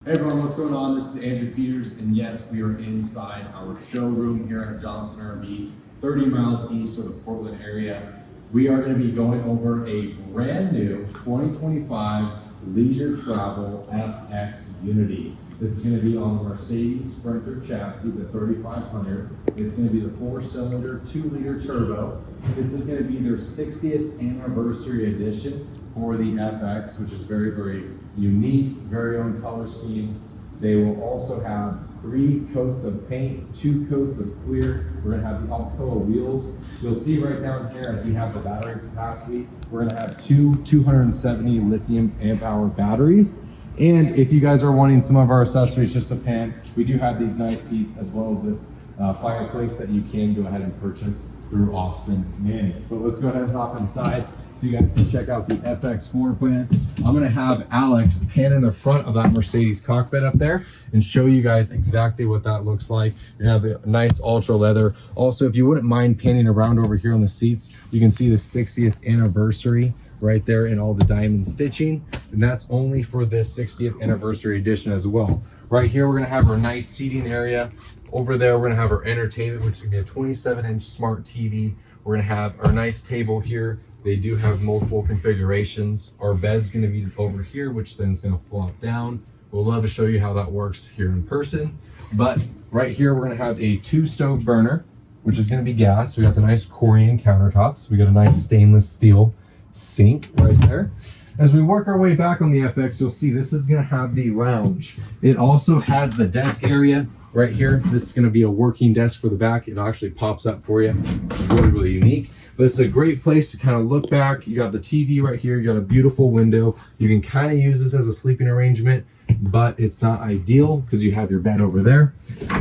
Hey everyone, what's going on? This is Andrew Peters, and yes, we are inside our showroom here at Johnson RV, 30 miles east of the Portland area. We are going to be going over a brand new 2025 Leisure Travel FX Unity. This is going to be on the Mercedes Sprinter chassis, the 3500. It's going to be the 4-cylinder, 2-liter turbo. This is going to be their 60th anniversary edition for the FX, which is very, very unique, very own color schemes. They will also have 3 coats of paint, 2 coats of clear. We're gonna have the Alcoa wheels. You'll see right down here as we have the battery capacity, we're gonna have 2 270 lithium amp hour batteries. And if you guys are wanting some of our accessories just to pan, we do have these nice seats as well as this fireplace that you can go ahead and purchase through Austin Manning. But let's go ahead and hop inside so you guys can check out the FX floor plan. I'm gonna have Alex pan in the front of that Mercedes cockpit up there and show you guys exactly what that looks like. You're gonna have the nice ultra leather. Also, if you wouldn't mind panning around over here on the seats, you can see the 60th anniversary right there in all the diamond stitching. And that's only for this 60th anniversary edition as well. Right here, we're gonna have our nice seating area. Over there, we're gonna have our entertainment, which is gonna be a 27-inch smart TV. We're gonna have our nice table here. They do have multiple configurations. Our bed's gonna be over here, which then is gonna flop down. We'll love to show you how that works here in person. But right here, we're gonna have a 2-stove burner, which is gonna be gas. We got the nice Corian countertops. We got a nice stainless steel sink right there. As we work our way back on the FX, you'll see this is gonna have the lounge. It also has the desk area right here. This is gonna be a working desk for the back. It actually pops up for you, which is really, really unique. But it's a great place to kind of look back. You got the TV right here. You got a beautiful window. You can kind of use this as a sleeping arrangement, but it's not ideal because you have your bed over there.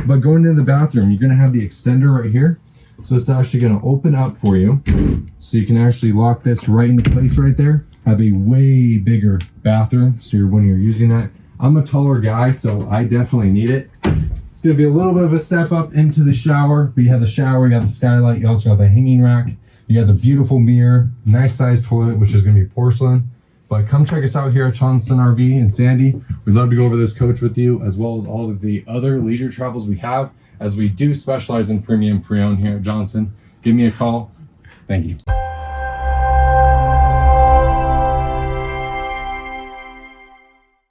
But going into the bathroom, you're going to have the extender right here. So it's actually going to open up for you. So you can actually lock this right into place right there. Have a way bigger bathroom. So when you're using that, I'm a taller guy, so I definitely need it. It's going to be a little bit of a step up into the shower. But you have the shower, you got the skylight, you also got the hanging rack. You got the beautiful mirror, nice sized toilet, which is going to be porcelain. But come check us out here at Johnson RV in Sandy. We'd love to go over this coach with you, as well as all of the other leisure travels we have, as we do specialize in premium pre-owned here at Johnson. Give me a call. Thank you.